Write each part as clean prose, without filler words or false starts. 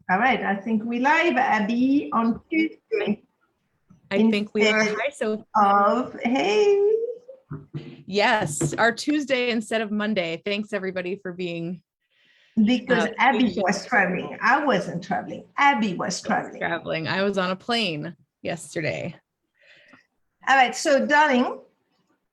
All right, I think we live, Abby, on Tuesday. I think we are. Hi, Sophie. Hey. Yes, our Tuesday instead of Monday. Thanks everybody for being. Because Abby was traveling. I wasn't traveling. Abby was traveling. I was on a plane yesterday. All right, so darling,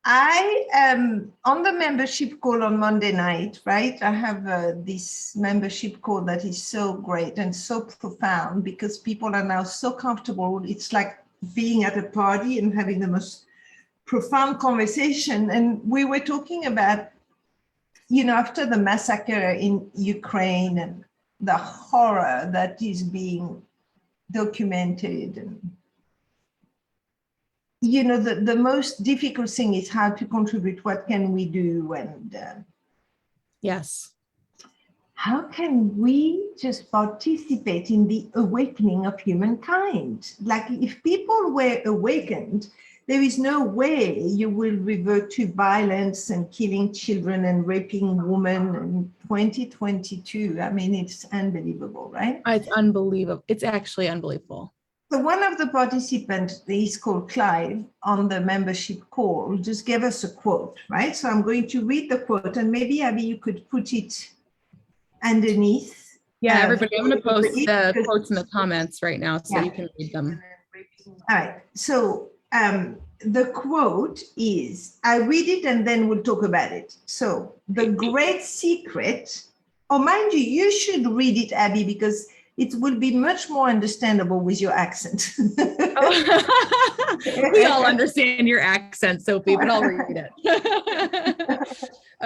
I am on the membership call on Monday night, right? I have this membership call that is so great and so profound because people are now so comfortable. It's like being at a party and having the most profound conversation. And we were talking about, after the massacre in Ukraine and the horror that is being documented, and the most difficult thing is how to contribute. What can we do? And yes, how can we just participate in the awakening of humankind? Like, if people were awakened, there is no way you will revert to violence and killing children and raping women in 2022. I mean, it's unbelievable, right? it's unbelievable. It's actually unbelievable. So one of the participants, he's called Clive, on the membership call, just gave us a quote, right? So I'm going to read the quote, and maybe, Abby, you could put it underneath. Yeah, everybody, I'm going to post the quotes in the comments right now so you can read them. All right. So the quote is, I read it and then we'll talk about it. So the great secret, mind you, you should read it, Abby, because it will be much more understandable with your accent. We all understand your accent, Sophie, but I'll read it.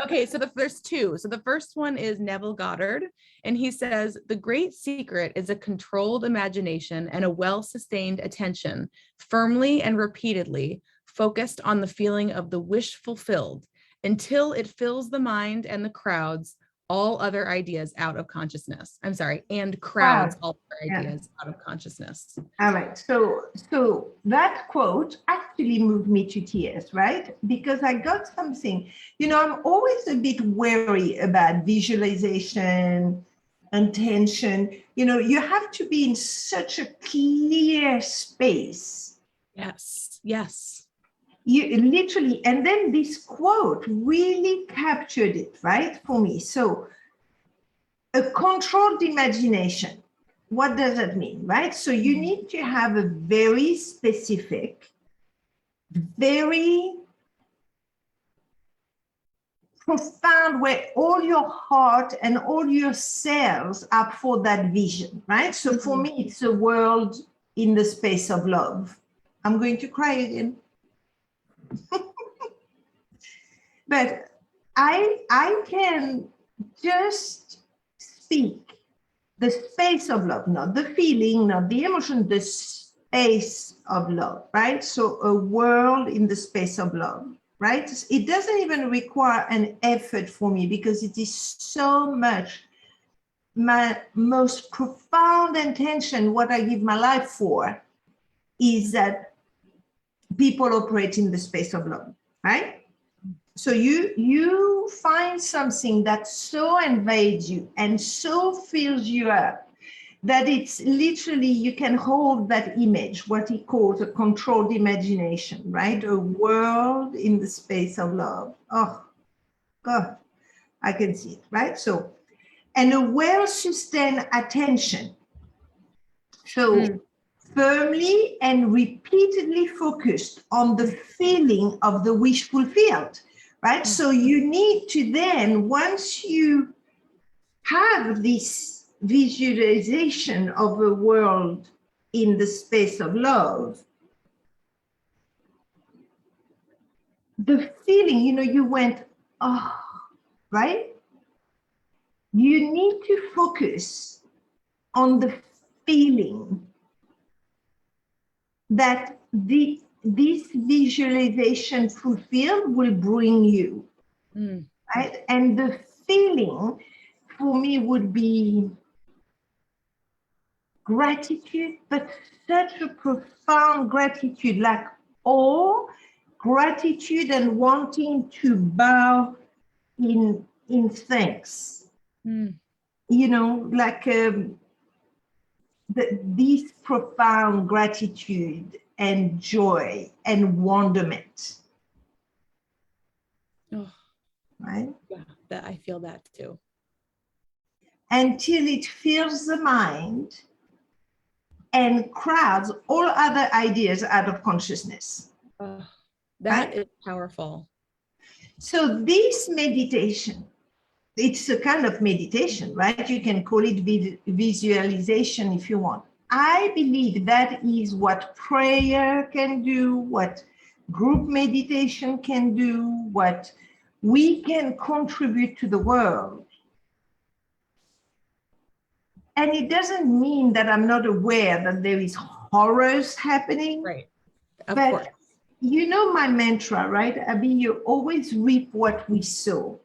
Okay, so there's two. So the first one is Neville Goddard, and he says, the great secret is a controlled imagination and a well-sustained attention, firmly and repeatedly focused on the feeling of the wish fulfilled until it fills the mind and the crowds all other ideas out of consciousness. I'm sorry, and crowds all other ideas out of consciousness. All right. So that quote actually moved me to tears, right? Because I got something, I'm always a bit wary about visualization, intention. You have to be in such a clear space. Yes. You literally, and then this quote really captured it, right, for me. So a controlled imagination, what does that mean, right? So you need to have a very specific, very profound way, all your heart and all your cells are for that vision, right? So for me, it's a world in the space of love. I'm going to cry again. But I can just speak the space of love, not the feeling, not the emotion, the space of love, right? So a world in the space of love, right? It doesn't even require an effort for me because it is so much my most profound intention. What I give my life for is that people operate in the space of love, right? So you find something that so invades you and so fills you up that it's literally, you can hold that image, what he calls a controlled imagination, right? A world in the space of love. Oh, God, I can see it, right? So, and a well-sustained attention. So firmly and repeatedly focused on the feeling of the wish fulfilled. Right? So you need to then, once you have this visualization of a world in the space of love, the feeling, you went, oh, right? You need to focus on the feeling that this visualization fulfilled will bring you, right? And the feeling for me would be gratitude, but such a profound gratitude, like awe, gratitude, and wanting to bow in thanks. Like this profound gratitude and joy and wonderment. Oh, right? yeah, that I feel that too. Until it fills the mind and crowds all other ideas out of consciousness. That right? is powerful. So this meditation, it's a kind of meditation, right? You can call it visualization if you want. I believe that is what prayer can do, what group meditation can do, what we can contribute to the world. And it doesn't mean that I'm not aware that there is horrors happening. Right. Of but course. You know my mantra, right? Abby, you always reap what we sow.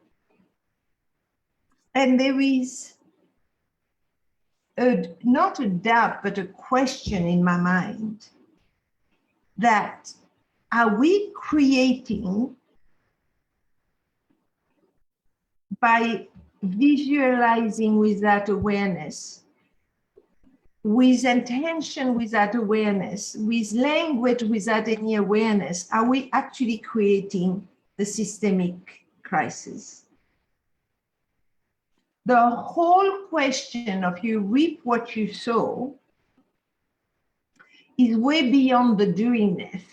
And there is not a doubt, but a question in my mind that are we creating by visualizing with that awareness, with intention without awareness, with language without any awareness, are we actually creating the systemic crisis? The whole question of you reap what you sow is way beyond the doingness.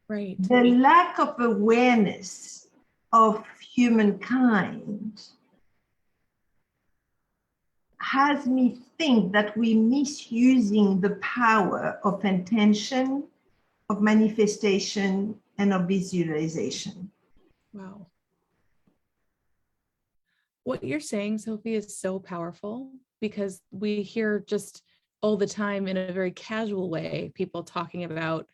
Right. The lack of awareness of humankind has me think that we're misusing the power of intention, of manifestation, and of visualization. Wow. What you're saying, Sophie, is so powerful because we hear just all the time in a very casual way, people talking about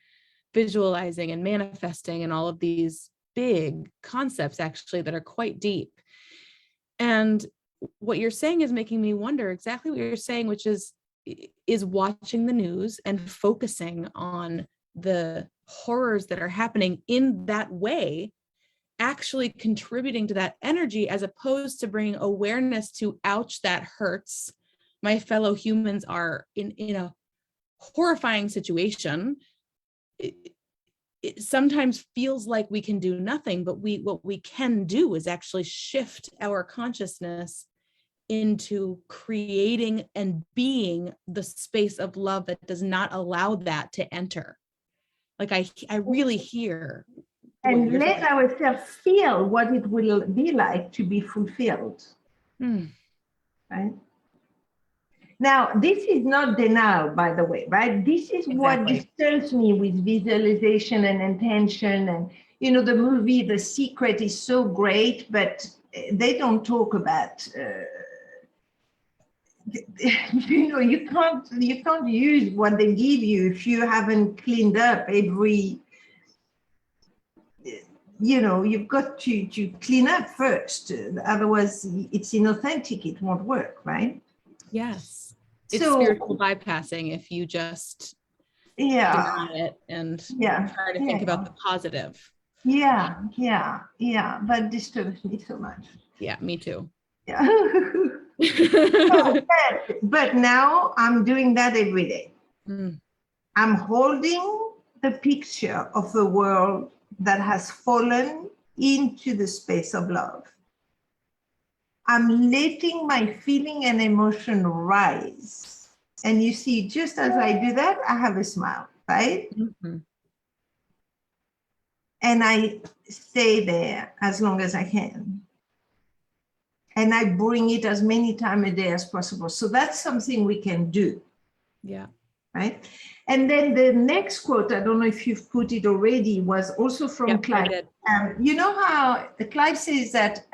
visualizing and manifesting and all of these big concepts actually that are quite deep. And what you're saying is making me wonder exactly what you're saying, which is watching the news and focusing on the horrors that are happening in that way, actually contributing to that energy, as opposed to bringing awareness to, ouch, that hurts. My fellow humans are in a horrifying situation. It sometimes feels like we can do nothing, but what we can do is actually shift our consciousness into creating and being the space of love that does not allow that to enter. Like I really hear. And let ourselves feel what it will be like to be fulfilled. Right? Now, this is not denial, by the way, right? This is what disturbs me with visualization and intention. And, you know, the movie The Secret is so great, but they don't talk about, you know, you can't use what they give you if you haven't cleaned up every, you know, you've got to clean up first. Otherwise, it's inauthentic. It won't work, right? Yes. It's so, spiritual bypassing if you just deny it and try to think about the positive. That disturbs me so much. Yeah, me too. Yeah. but now I'm doing that every day. I'm holding the picture of a world that has fallen into the space of love. I'm letting my feeling and emotion rise. And you see, just as I do that, I have a smile, right? And I stay there as long as I can. And I bring it as many times a day as possible. So that's something we can do. Yeah. Right. And then the next quote, I don't know if you've put it already, was also from Clive. You know how Clive says that,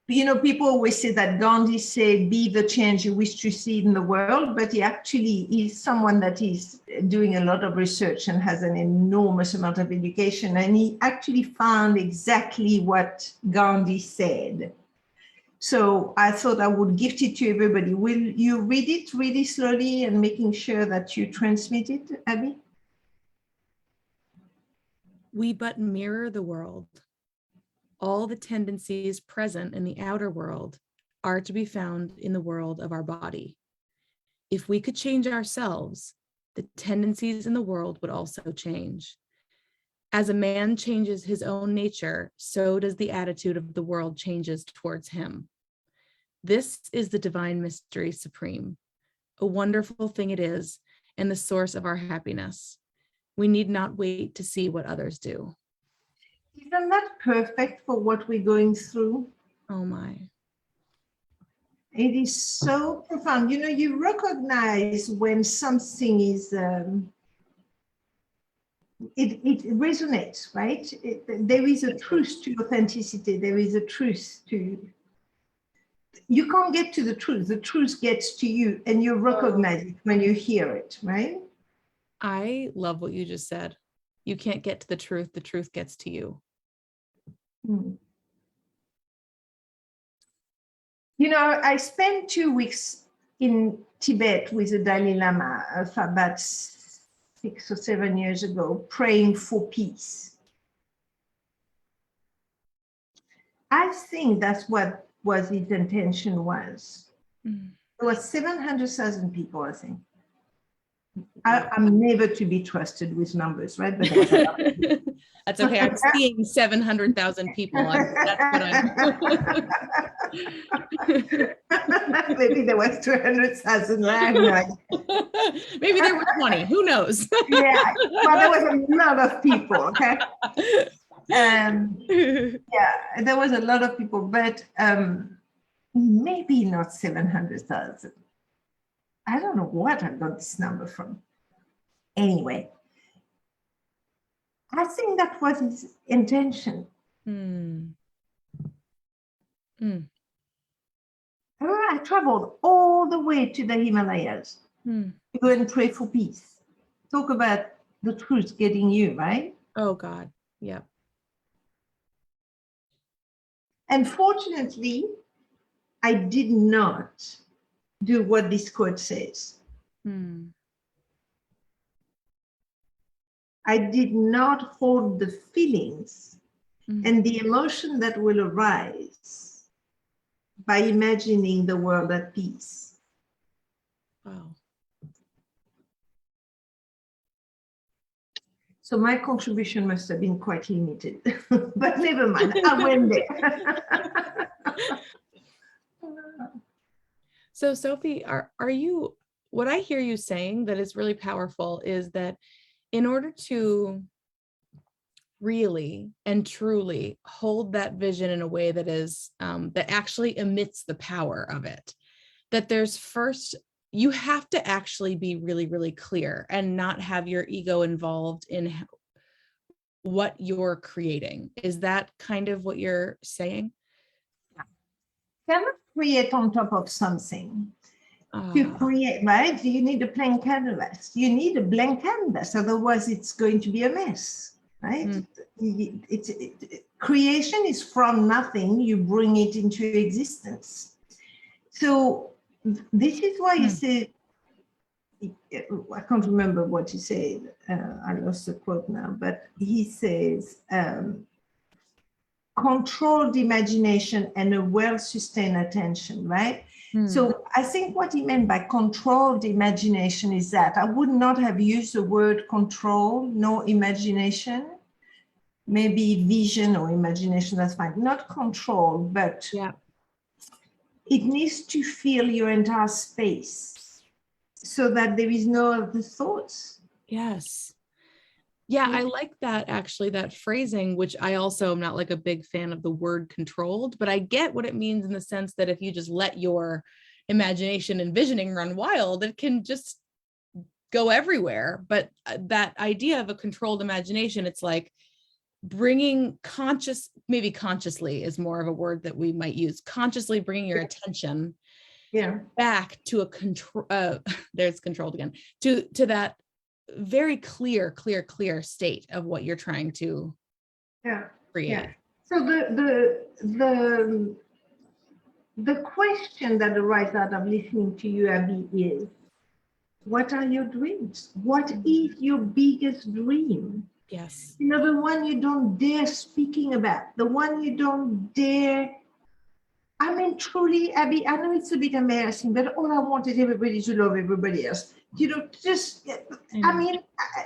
you know, people always say that Gandhi said, be the change you wish to see in the world, but he actually is someone that is doing a lot of research and has an enormous amount of education. And he actually found exactly what Gandhi said. So I thought I would gift it to everybody. Will you read it really slowly and making sure that you transmit it, Abby? We but mirror the world. All the tendencies present in the outer world are to be found in the world of our body. if we could change ourselves, the tendencies in the world would also change. As a man changes his own nature, so does the attitude of the world changes towards him. This is the divine mystery supreme. A wonderful thing it is, and the source of our happiness. We need not wait to see what others do. Isn't that perfect for what we're going through? Oh my. It is so profound. You know, you recognize when something is, it resonates, right? There is a truth to authenticity. There is a truth to, you can't get to the truth gets to you, and you recognize it when you hear it, right? I love what you just said. You can't get to the truth gets to you. Hmm. You know, I spent 2 weeks in Tibet with the Dalai Lama about 6 or 7 years ago, praying for peace. I think that's what was his intention was. Mm. There was 700,000 people, I think. I'm never to be trusted with numbers, right? But there was a lot. That's okay. I'm seeing 700,000 people. That's what I'm. Maybe there was 200,000. I have no idea. Maybe there were 20. Who knows? Yeah, well, there was a lot of people. Okay. Yeah, there was a lot of people, but maybe not 700,000. I don't know what I got this number from. Anyway, I think that was his intention. Mm. Mm. I traveled all the way to the Himalayas Mm. to go and pray for peace. Talk about the truth getting you, right? Oh God. Yeah. And fortunately, I did not do what this quote says. Mm. I did not hold the feelings and the emotion that will arise by imagining the world at peace. Wow. So my contribution must have been quite limited, but never mind, I went there. So Sophie, are you, what I hear you saying that is really powerful is that in order to really and truly hold that vision in a way that is that actually emits the power of it, that there's first, you have to actually be really, really clear and not have your ego involved in what you're creating. Is that kind of what you're saying? Cannot create on top of something. To create, right? You need a blank canvas. You need a blank canvas, otherwise it's going to be a mess, right? Creation is from nothing. You bring it into existence. So this is why you say, I can't remember what he said. I lost the quote now, but he says, controlled imagination and a well-sustained attention, right? So I think what he meant by controlled imagination is that I would not have used the word control, no imagination, maybe vision or imagination, that's fine. Not control, but it needs to fill your entire space so that there is no other thoughts. Yes. Yeah, I like that actually, that phrasing, which I also am not like a big fan of the word controlled, but I get what it means in the sense that if you just let your imagination and visioning run wild, it can just go everywhere. But that idea of a controlled imagination, it's like bringing maybe consciously is more of a word that we might use, consciously bringing your attention back to a control, there's controlled again, to that very clear state of what you're trying to create. So the question that arises out of listening to you, Abby, is, what are your dreams? What is your biggest dream? Yes. You know, the one you don't dare speaking about, the one you don't dare I mean, truly, Abby, I know it's a bit embarrassing, but all I wanted everybody to love everybody else. You know, just, I mean,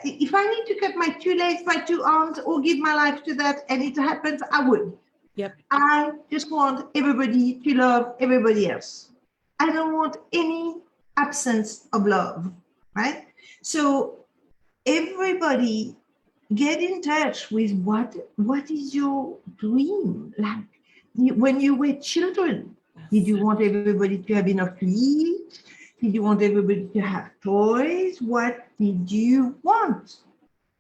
if I need to cut my 2 legs, my 2 arms, or give my life to that, and it happens, I would. Yep. I just want everybody to love everybody else. I don't want any absence of love, right? So everybody get in touch with what is your dream like when you were children. Did you want everybody to have enough to eat? Did you want everybody to have toys? What did you want?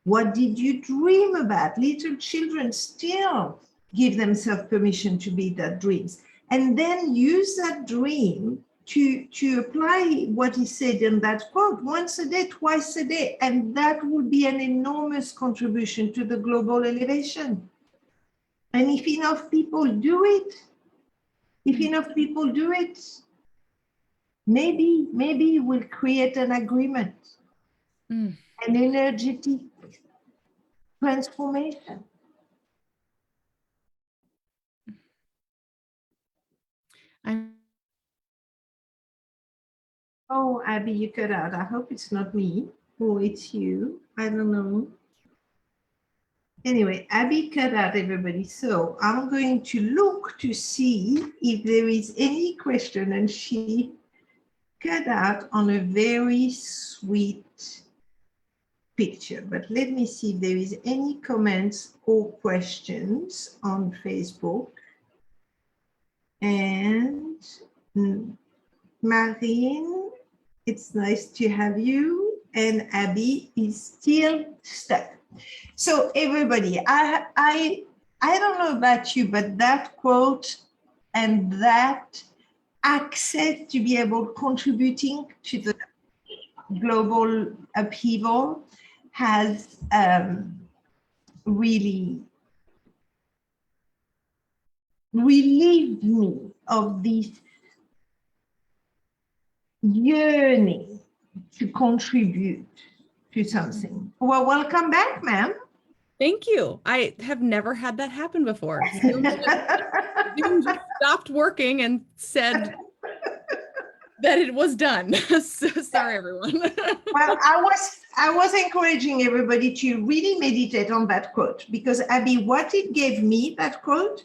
What did you dream about? Little children still give themselves permission to be their dreams, and then use that dream to apply what he said in that quote, once a day, twice a day, and that would be an enormous contribution to the global elevation. And if enough people do it, maybe we'll create an agreement, an energetic transformation. Oh, Abby, you cut out. I hope it's not me or it's you. I don't know. Anyway, Abby cut out, everybody. So I'm going to look to see if there is any question, and she cut out on a very sweet picture. But let me see if there is any comments or questions on Facebook. And Marine, it's nice to have you. And Abby is still stuck. So everybody, I don't know about you, but that quote and that access to be able contributing to the global upheaval has really relieved me of this yearning to contribute to something. Well, welcome back, ma'am. Thank you. I have never had that happen before. Zoom just stopped working and said that it was done. So sorry, everyone. Well, I was encouraging everybody to really meditate on that quote, because Abby, what it gave me, that quote,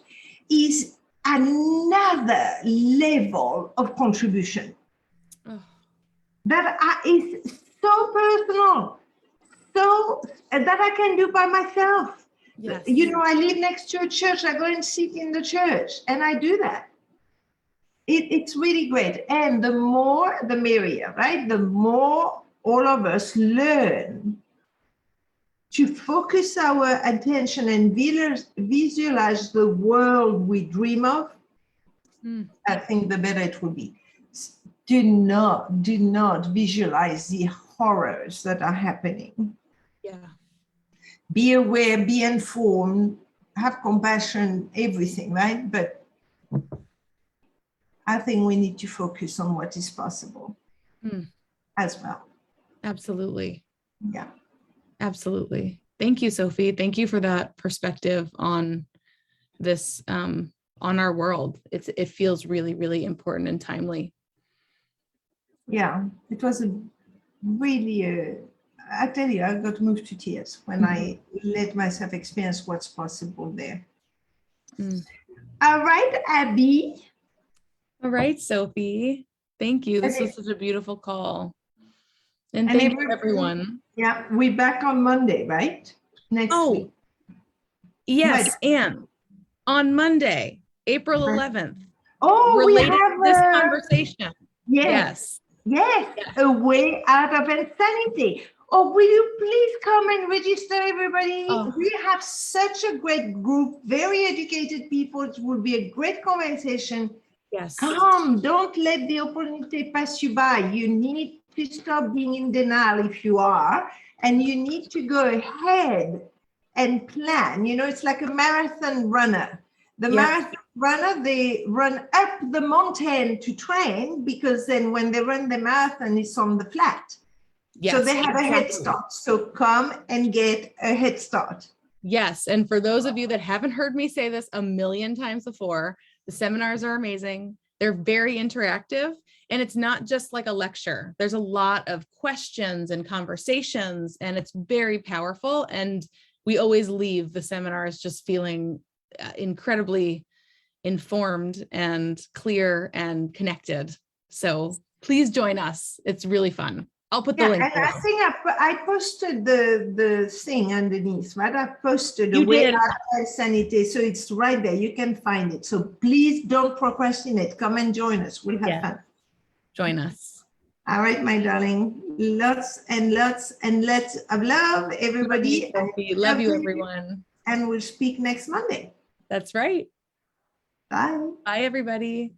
is another level of contribution. Oh. That is so personal, so that I can do by myself. Yes. You know, I live next to a church. I go and sit in the church, and I do that. It's really great. And the more, the merrier, right? The more all of us learn to focus our attention and visualize the world we dream of, I think the better it will be. Do not visualize the horrors that are happening. Yeah. Be aware, be informed, have compassion, everything, right? But I think we need to focus on what is possible as well. Absolutely. Yeah. Absolutely. Thank you, Sophie. Thank you for that perspective on this, on our world. It feels really, really important and timely. Yeah, it was a really, I tell you, I got moved to tears when I let myself experience what's possible there. All right, Abby. All right, Sophie. Thank you. This was such a beautiful call. And thank you, everyone. Yeah, we're back on Monday, right? Next week. Yes, right. And on Monday, April 11th. Oh, we have this conversation. Yes. A way out of insanity. Oh, will you please come and register, everybody? Oh. We have such a great group, very educated people. It will be a great conversation. Yes. Come, don't let the opportunity pass you by. You need to stop being in denial if you are, and you need to go ahead and plan. You know, it's like a marathon runner. The marathon runner, they run up the mountain to train, because then when they run the marathon, it's on the flat. Yes, so they have a head start. So come and get a head start. Yes. And for those of you that haven't heard me say this a million times before, The seminars are amazing. They're very interactive, and it's not just like a lecture. There's a lot of questions and conversations, and it's very powerful. And we always leave the seminars just feeling incredibly informed and clear and connected. So please join us. It's really fun. I'll put the link And below. I think I posted the thing underneath, right? I posted the You way did. I sanity, so it's right there. You can find it. So please don't procrastinate. Come and join us. We'll have fun. Join us. All right, my darling. Lots and lots and lots of love, everybody. Love you, everyone. And we'll speak next Monday. That's right. Bye. Bye, everybody.